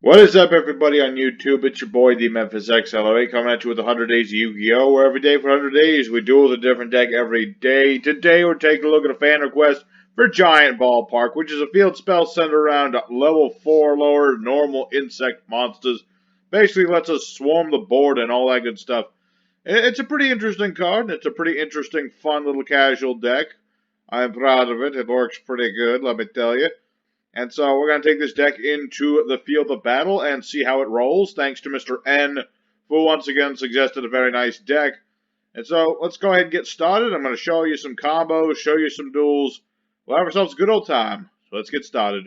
What is up, everybody on YouTube? It's your boy, the Memphis XLOA, coming at you with 100 Days of Yu-Gi-Oh! Where every day for 100 days, we duel with a different deck every day. Today, we're taking a look at a fan request for Giant Ballpark, which is a field spell centered around level 4 lower normal insect monsters. Basically, lets us swarm the board and all that good stuff. It's a pretty interesting card. It's a pretty interesting, fun little casual deck. I'm proud of it. It works pretty good, let me tell you. And so we're going to take this deck into the field of battle and see how it rolls, thanks to Mr. N, who once again suggested a very nice deck. And so let's go ahead and get started. I'm going to show you some combos, show you some duels. We'll have ourselves a good old time. So let's get started.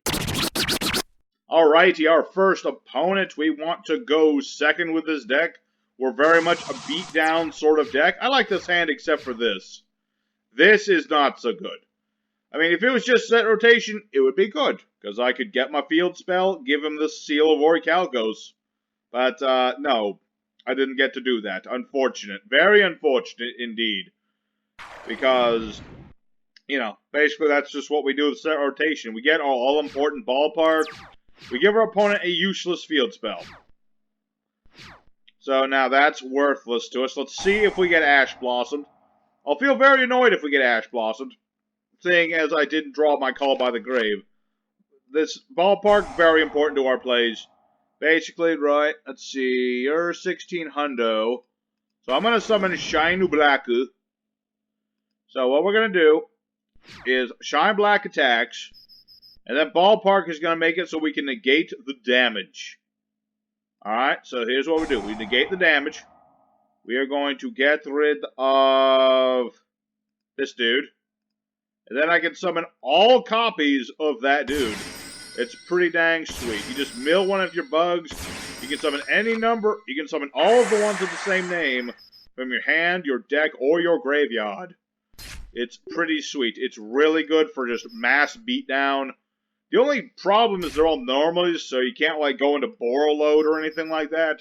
Alrighty, our first opponent. We want to go second with this deck. We're very much a beatdown sort of deck. I like this hand except for this. This is not so good. I mean, if it was just set rotation, it would be good, because I could get my field spell, give him the Seal of Orichalcos. But, no, I didn't get to do that. Unfortunate. Very unfortunate indeed. Because, you know, basically that's just what we do with set rotation. We get our all-important Ballpark. We give our opponent a useless field spell. So now that's worthless to us. Let's see if we get Ash Blossomed. I'll feel very annoyed if we get Ash Blossomed, seeing as I didn't draw my Call by the Grave. This Ballpark, very important to our plays. Basically, right, let's see, you're 16 hundo. So I'm going to summon Shinu Blacku. So what we're going to do is Shine Black attacks, and then Ballpark is going to make it so we can negate the damage. Alright, so here's what we do. We negate the damage. We are going to get rid of this dude. And then I can summon all copies of that dude. It's pretty dang sweet. You just mill one of your bugs. You can summon any number. You can summon all of the ones with the same name from your hand, your deck, or your graveyard. It's pretty sweet. It's really good for just mass beatdown. The only problem is they're all normals, so you can't, like, go into Boral Load or anything like that.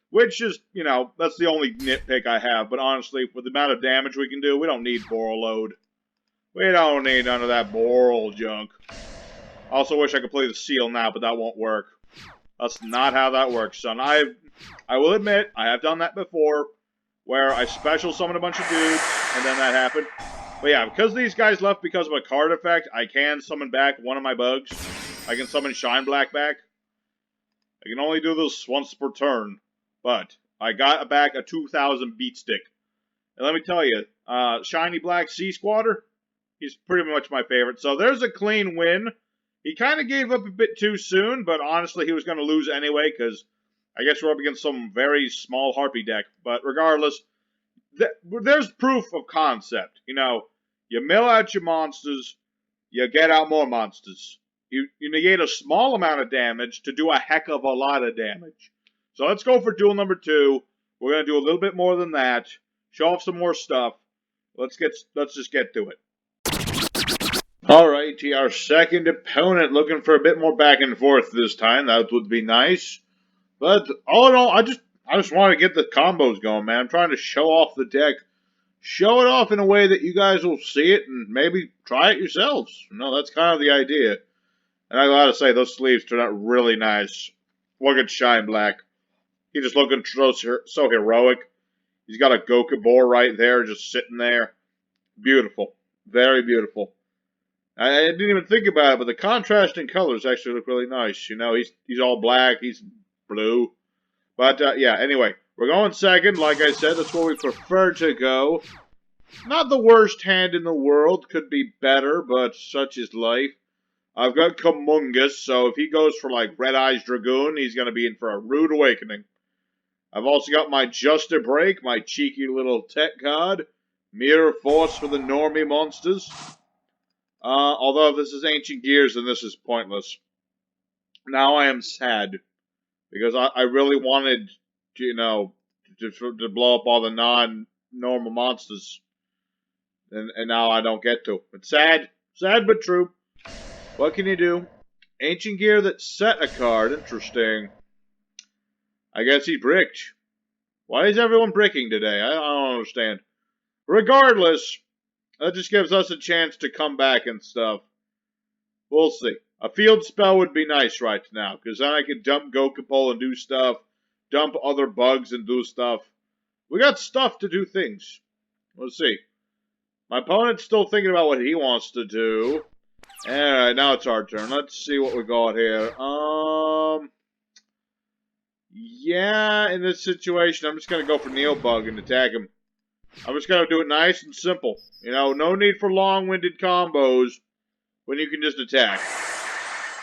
Which is, you know, that's the only nitpick I have. But honestly, with the amount of damage we can do, we don't need Boral Load. We don't need none of that Boral junk. Also wish I could play the Seal now, but that won't work. That's not how that works, son. I will admit, I have done that before, where I special summoned a bunch of dudes, and then that happened. But yeah, because these guys left because of a card effect, I can summon back one of my bugs. I can summon Shine Black back. I can only do this once per turn, but I got back a 2000 beat stick. And let me tell you, Shiny Black Sea Squatter, he's pretty much my favorite. So there's a clean win. He kind of gave up a bit too soon, but honestly, he was going to lose anyway, because I guess we're up against some very small Harpy deck. But regardless, there's proof of concept. You know, you mill out your monsters, you get out more monsters. You negate a small amount of damage to do a heck of a lot of damage. So let's go for duel number 2. We're going to do a little bit more than that. Show off some more stuff. Let's just get to it. Alrighty, our second opponent looking for a bit more back and forth this time. That would be nice. But all in all, I just want to get the combos going, man. I'm trying to show off the deck. Show it off in a way that you guys will see it and maybe try it yourselves. You know, that's kind of the idea. And I gotta say, those sleeves turned out really nice. Look at Shine Black. He just looking so heroic. He's got a Gokabor right there, just sitting there. Beautiful. Very beautiful. I didn't even think about it, but the contrasting colors actually look really nice. You know, he's all black, he's blue. But, yeah, anyway, we're going second. Like I said, that's where we prefer to go. Not the worst hand in the world. Could be better, but such is life. I've got Kamungus, so if he goes for, like, Red Eyes Dragoon, he's going to be in for a rude awakening. I've also got my Just a Break, my cheeky little tech card. Mirror Force for the normie monsters. Although if this is Ancient Gears, then this is pointless. Now I am sad. Because I really wanted to, you know, to blow up all the non-normal monsters. And now I don't get to. It's sad. Sad but true. What can you do? Ancient Gear that set a card. Interesting. I guess he bricked. Why is everyone bricking today? I don't understand. Regardless, that just gives us a chance to come back and stuff. We'll see. A field spell would be nice right now, because then I could dump Gokapol and do stuff, dump other bugs and do stuff. We got stuff to do things. We'll see. My opponent's still thinking about what he wants to do. Alright, now it's our turn. Let's see what we got here. Yeah, in this situation, I'm just going to go for Neobug and attack him. I'm just going to do it nice and simple. You know, no need for long-winded combos when you can just attack.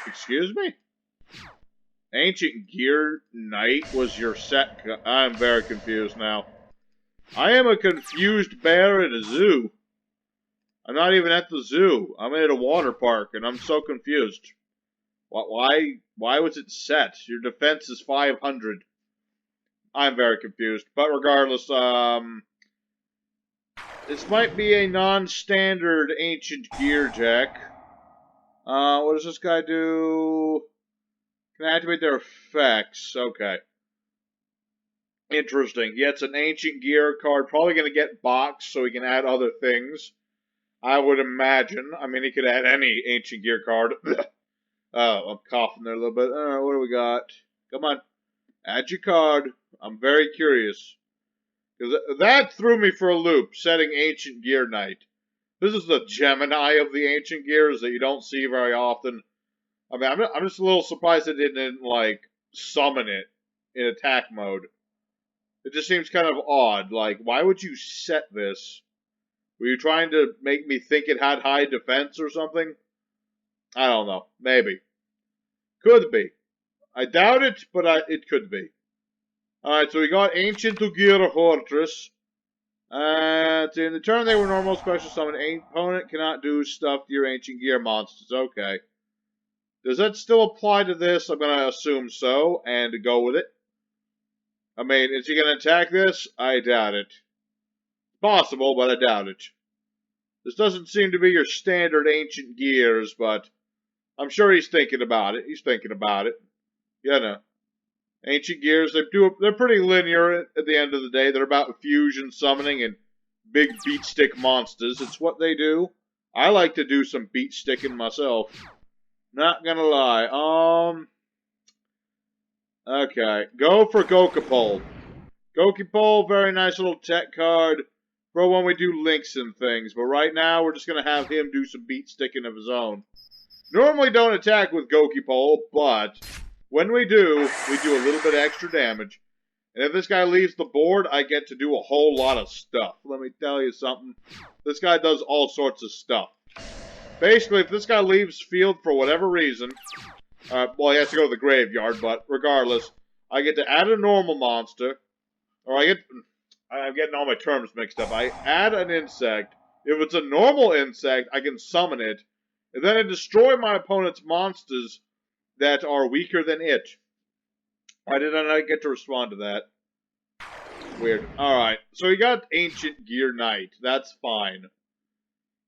Excuse me? Ancient Gear Knight was your set. I'm very confused now. I am a confused bear at a zoo. I'm not even at the zoo. I'm at a water park, and I'm so confused. Why was it set? Your defense is 500. I'm very confused. But regardless, this might be a non-standard Ancient Gear deck. What does this guy do? Can activate their effects. Okay. Interesting. Yeah, it's an Ancient Gear card. Probably going to get boxed so he can add other things. I would imagine. I mean, he could add any Ancient Gear card. I'm coughing there a little bit. Alright, what do we got? Come on. Add your card. I'm very curious. Because that threw me for a loop, setting Ancient Gear Knight. This is the Gemini of the Ancient Gears that you don't see very often. I mean, I'm just a little surprised it didn't, like, summon it in attack mode. It just seems kind of odd. Like, why would you set this? Were you trying to make me think it had high defense or something? I don't know. Maybe. Could be. I doubt it, but it could be. Alright, so we got Ancient Gear Fortress. In the turn they were normal special summon. Opponent cannot do stuff to your Ancient Gear monsters. Okay. Does that still apply to this? I'm going to assume so, and go with it. I mean, is he going to attack this? I doubt it. Possible, but I doubt it. This doesn't seem to be your standard Ancient Gears, but I'm sure he's thinking about it. He's thinking about it. You know. Ancient Gears, they're pretty linear at the end of the day. They're about fusion summoning and big beat stick monsters. It's what they do. I like to do some beat sticking myself. Not gonna lie. Okay. Go for Gokapol. Gokapol, very nice little tech card for when we do links and things. But right now, we're just gonna have him do some beat sticking of his own. Normally don't attack with Gokapol, but when we do a little bit extra damage. And if this guy leaves the board, I get to do a whole lot of stuff. Let me tell you something. This guy does all sorts of stuff. Basically, if this guy leaves field for whatever reason, well, he has to go to the graveyard, but regardless, I get to add a normal monster, or I'm getting all my terms mixed up. I add an insect. If it's a normal insect, I can summon it, and then I destroy my opponent's monsters that are weaker than it. Why did I not get to respond to that? Weird. Alright, so we got Ancient Gear Knight. That's fine.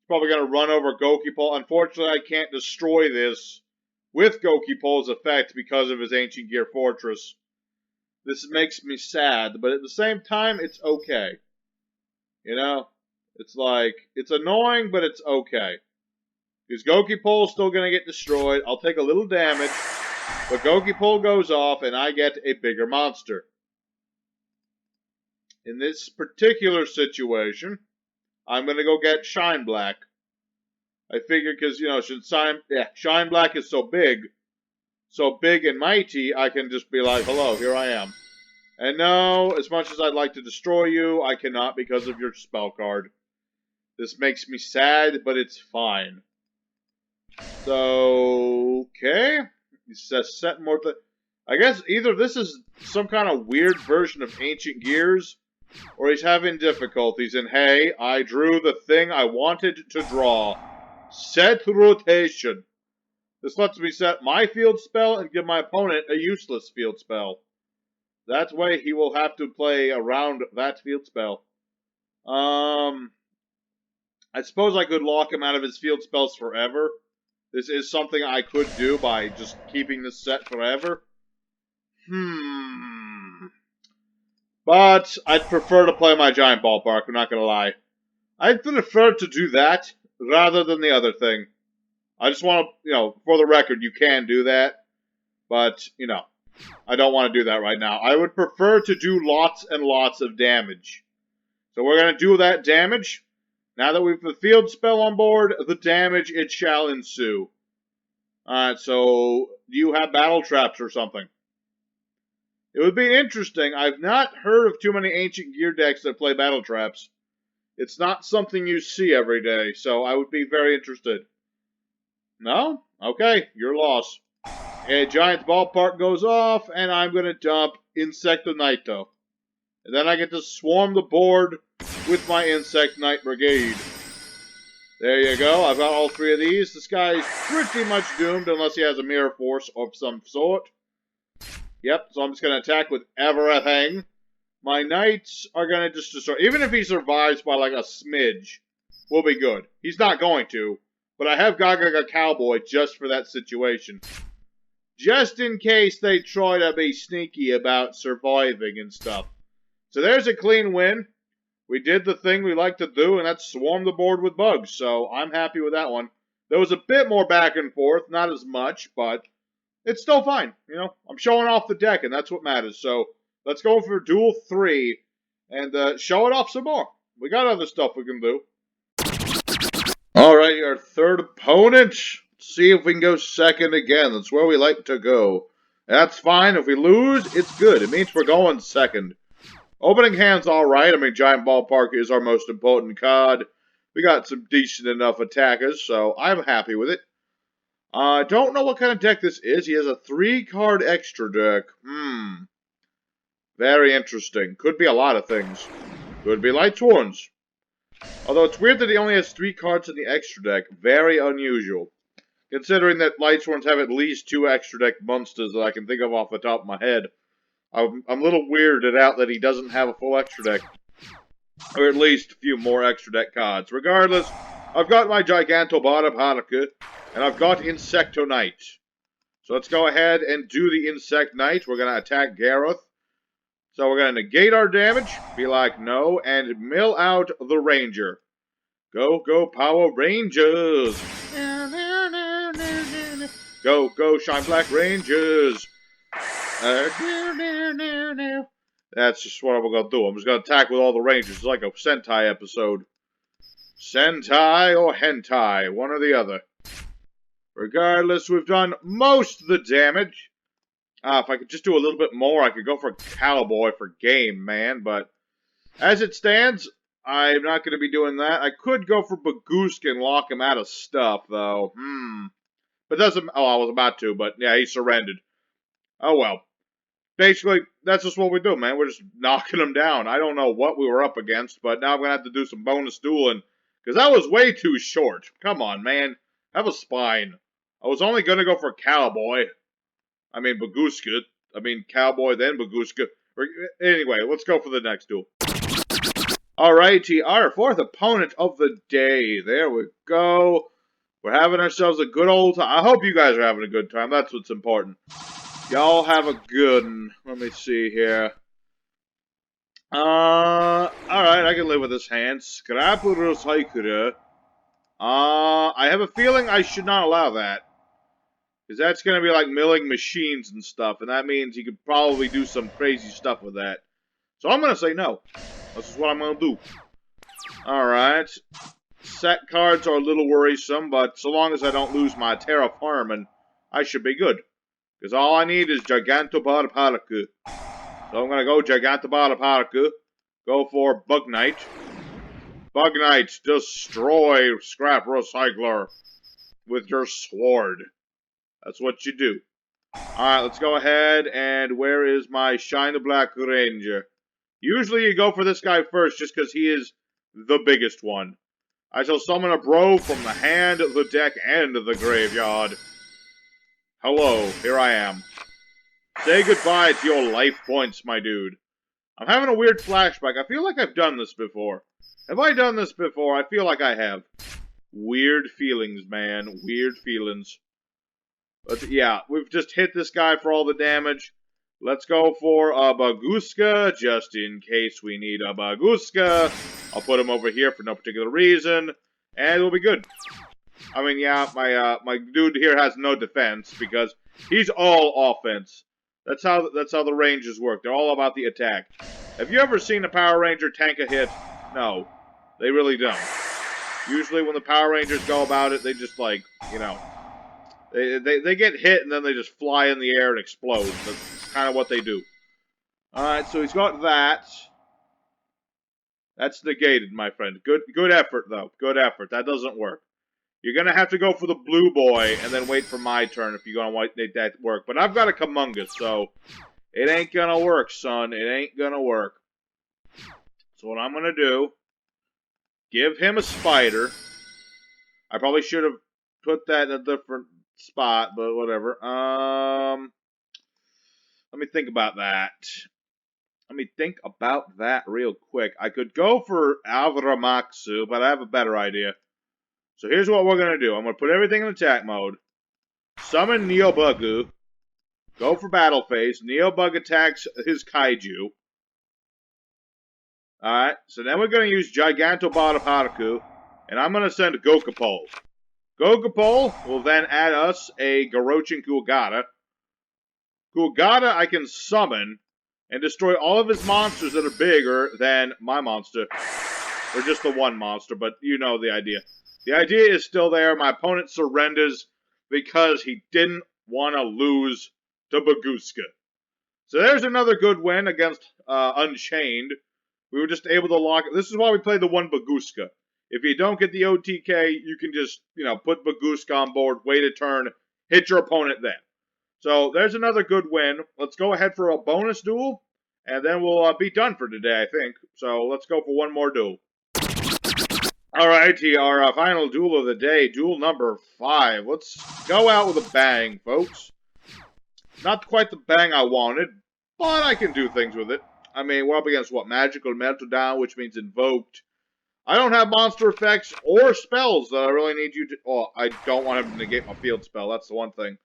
Probably going to run over Gokapol. Unfortunately, I can't destroy this with Gokipol's effect because of his Ancient Gear Fortress. This makes me sad, but at the same time, it's okay. You know? It's like, it's annoying, but it's okay. Because Gokipol's still going to get destroyed. I'll take a little damage, but Gokipol goes off, and I get a bigger monster. In this particular situation, I'm going to go get Shine Black. I figure because, you know, Shine Black is so big and mighty, I can just be like, hello, here I am. And no, as much as I'd like to destroy you, I cannot because of your spell card. This makes me sad, but it's fine. So, okay. He says set more... I guess either this is some kind of weird version of Ancient Gears, or he's having difficulties, and hey, I drew the thing I wanted to draw. Set rotation. This lets me set my field spell and give my opponent a useless field spell. That way he will have to play around that field spell. I suppose I could lock him out of his field spells forever. This is something I could do by just keeping this set forever. But I'd prefer to play my giant ballpark, I'm not going to lie. I'd prefer to do that rather than the other thing. I just want to, for the record, you can do that. But, I don't want to do that right now. I would prefer to do lots and lots of damage. So we're going to do that damage. Now that we've the field spell on board, the damage, it shall ensue. Alright, so do you have battle traps or something? It would be interesting. I've not heard of too many ancient gear decks that play battle traps. It's not something you see every day, so I would be very interested. No? Okay, your loss. A giant ballpark goes off, and I'm going to dump Insecto Knighto. And then I get to swarm the board with my Insect Knight Brigade. There you go. I've got all three of these. This guy's pretty much doomed unless he has a Mirror Force of some sort. Yep, so I'm just going to attack with everything. My Knights are going to just destroy. Even if he survives by like a smidge, we'll be good. He's not going to. But I have Gaga Cowboy just for that situation. Just in case they try to be sneaky about surviving and stuff. So there's a clean win. We did the thing we like to do, and that's swarm the board with bugs. So I'm happy with that one. There was a bit more back and forth, not as much, but it's still fine. I'm showing off the deck, and that's what matters. So let's go for Duel 3 and show it off some more. We got other stuff we can do. Alright, our third opponent. Let's see if we can go second again. That's where we like to go. That's fine. If we lose, it's good. It means we're going second. Opening hand's alright. I mean, Giant Ballpark is our most important card. We got some decent enough attackers, so I'm happy with it. I don't know what kind of deck this is. He has a 3-card extra deck. Very interesting. Could be a lot of things. Could be Lightsworns. Although it's weird that he only has 3 cards in the extra deck. Very unusual. Considering that Lightsworns have at least 2 extra deck monsters that I can think of off the top of my head. I'm a little weirded out that he doesn't have a full extra deck. Or at least a few more extra deck cards. Regardless, I've got my Ballpark, and I've got Insecto Knight. So let's go ahead and do the Insect Knight. We're going to attack Gareth. So we're going to negate our damage, be like no, and mill out the Ranger. Go, go, Power Rangers! Go, go, Shine Black Rangers! That's just what I'm going to do. I'm just going to attack with all the Rangers. It's like a Sentai episode. Sentai or Hentai, one or the other. Regardless, we've done most of the damage. If I could just do a little bit more, I could go for Cowboy for game, man. But as it stands, I'm not going to be doing that. I could go for Bagooska and lock him out of stuff, though. But doesn't... Oh, I was about to, but yeah, he surrendered. Oh, well. Basically, that's just what we do, man. We're just knocking him down. I don't know what we were up against, but now I'm going to have to do some bonus dueling. Because that was way too short. Come on, man. Have a spine. I was only going to go for Cowboy. I mean, Bagooska. I mean, Cowboy, then Bagooska. Anyway, let's go for the next duel. Alrighty, our fourth opponent of the day. There we go. We're having ourselves a good old time. I hope you guys are having a good time. That's what's important. Y'all have a good one. Let me see here. Alright, I can live with this hand. Scrap Recycler. I have a feeling I should not allow that. Because that's going to be like milling machines and stuff, and that means you could probably do some crazy stuff with that. So I'm going to say no. This is what I'm going to do. Alright. Set cards are a little worrisome, but so long as I don't lose my Terraforming, I should be good. Because all I need is Giganto Ballpark. So I'm going to go Giganto Ballpark. Go for Bug Knight. Bug Knight, destroy Scrap Recycler with your sword. That's what you do. Alright, let's go ahead, and where is my Shine Black Ranger? Usually you go for this guy first, just because he is the biggest one. I shall summon a bro from the hand, the deck, and the graveyard. Hello, here I am. Say goodbye to your life points, my dude. I'm having a weird flashback. I feel like I've done this before. Have I done this before? I feel like I have. Weird feelings, man. Weird feelings. But yeah, we've just hit this guy for all the damage. Let's go for a Bagooska, just in case we need a Bagooska. I'll put him over here for no particular reason, and it'll be good. I mean, yeah, my dude here has no defense because he's all offense. That's how the Rangers work. They're all about the attack. Have you ever seen a Power Ranger tank a hit? No, they really don't. Usually when the Power Rangers go about it, they just like, you know, they get hit and then they just fly in the air and explode. That's kind of what they do. Alright, so he's got that. That's negated, my friend. Good effort, though. Good effort. That doesn't work. You're going to have to go for the blue boy and then wait for my turn if you're going to make that work. But I've got a Kamungus, so it ain't going to work, son. It ain't going to work. So what I'm going to do, give him a spider. I probably should have put that in a different spot, but whatever. Let me think about that. Let me think about that real quick. I could go for Avramaksu, but I have a better idea. So here's what we're going to do. I'm going to put everything in attack mode. Summon Neobugu. Go for battle phase. Neobug attacks his Kaiju. Alright, so then we're going to use Gigantobot of Haruku. And I'm going to send Gokapol. Gokapol will then add us a Garochin Kuwagata. Kuwagata I can summon and destroy all of his monsters that are bigger than my monster. Or just the one monster, but you know the idea. The idea is still there. My opponent surrenders because he didn't want to lose to Baguska. So there's another good win against Unchained. We were just able to lock it. This is why we play the one Baguska. If you don't get the OTK, you can just, you know, put Baguska on board, wait a turn, hit your opponent then. So there's another good win. Let's go ahead for a bonus duel, and then we'll be done for today, I think. So let's go for one more duel. Alrighty, our final duel of the day, duel number 5. Let's go out with a bang, folks. Not quite the bang I wanted, but I can do things with it. I mean, we're up against, what, Magical Mantada, which means invoked. I don't have monster effects or spells that I really need you to... Oh, I don't want him to negate my field spell, that's the one thing.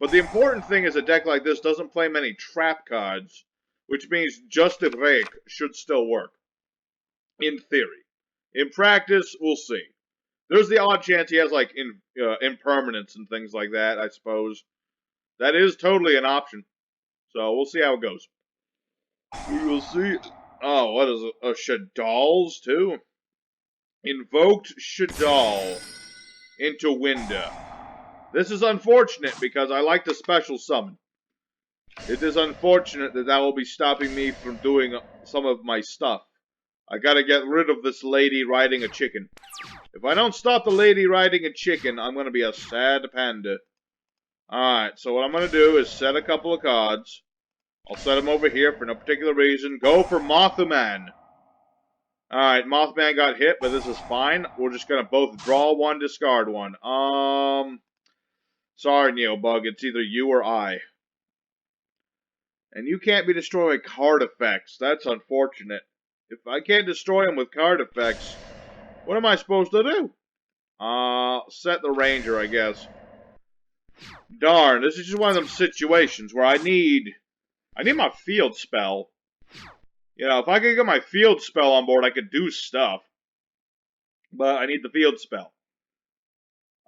But the important thing is a deck like this doesn't play many trap cards, which means Just a Break should still work. In theory. In practice, we'll see. There's the odd chance he has, like, impermanence and things like that, I suppose. That is totally an option. So, we'll see how it goes. We will see. Oh, what is it? Shaddoll's, too? Invoked Shaddoll into Winda. This is unfortunate, because I like the special summon. It is unfortunate that will be stopping me from doing some of my stuff. I gotta get rid of this lady riding a chicken. If I don't stop the lady riding a chicken, I'm gonna be a sad panda. Alright, so what I'm gonna do is set a couple of cards. I'll set them over here for no particular reason. Go for Mothman. Alright, Mothman got hit, but this is fine. We're just gonna both draw one, discard one. Sorry, Neobug, it's either you or I. And you can't be destroyed by card effects. That's unfortunate. If I can't destroy him with card effects, what am I supposed to do? Set the Ranger, I guess. Darn, this is just one of them situations where I need my field spell. You know, if I could get my field spell on board, I could do stuff. But I need the field spell.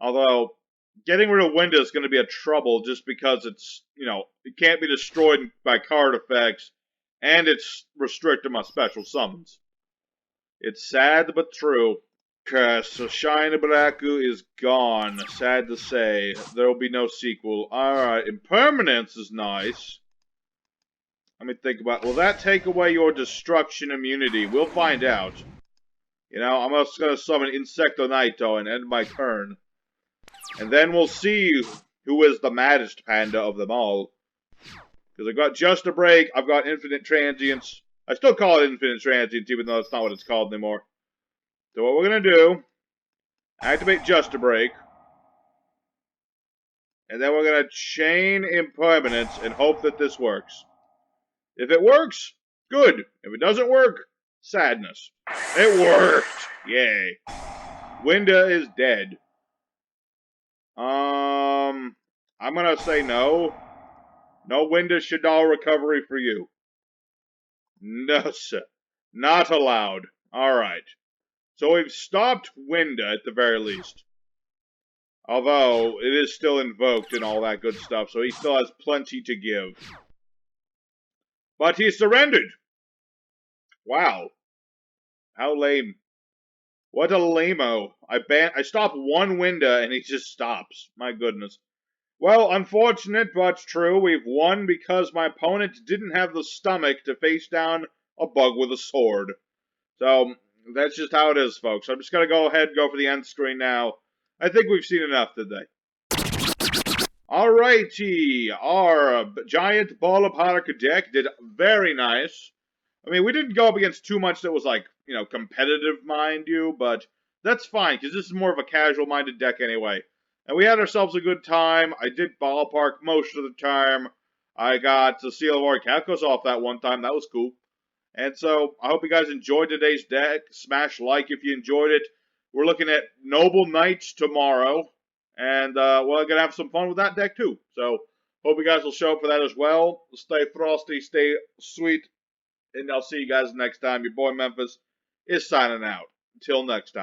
Although, getting rid of Winda is going to be a trouble just because it's, you know, it can't be destroyed by card effects. And it's restricted my special summons. It's sad but true. Okay, so Shiny Baraku is gone. Sad to say. There will be no sequel. Alright, Impermanence is nice. Let me think about... Will that take away your destruction immunity? We'll find out. You know, I'm just going to summon Insecto Naito and end my turn. And then we'll see who is the maddest panda of them all. Because I've got Just a Break, I've got Infinite Transience. I still call it Infinite Transience, even though that's not what it's called anymore. So what we're going to do, activate Just a Break. And then we're going to chain Impermanence and hope that this works. If it works, good. If it doesn't work, sadness. It worked! Yay. Winda is dead. I'm going to say no. No Winda Shaddoll recovery for you. No, sir. Not allowed. Alright. So we've stopped Winda at the very least. Although, it is still invoked and all that good stuff, so he still has plenty to give. But he surrendered! Wow. How lame. What a lame-o. I stop one window and he just stops. My goodness. Well, unfortunate but true. We've won because my opponent didn't have the stomach to face down a bug with a sword. So, that's just how it is, folks. I'm just going to go ahead and go for the end screen now. I think we've seen enough today. Alrighty. Our giant Ballpark deck did very nice. I mean, we didn't go up against too much that was, like, you know, competitive, mind you, but that's fine, because this is more of a casual-minded deck anyway. And we had ourselves a good time. I did Ballpark most of the time. I got the Seal of Orichalcos off that one time. That was cool. And so, I hope you guys enjoyed today's deck. Smash like if you enjoyed it. We're looking at Noble Knights tomorrow. And, well, I'm going to have some fun with that deck, too. So, hope you guys will show up for that as well. Stay frosty, stay sweet. And I'll see you guys next time. Your boy Memphis is signing out. Until next time.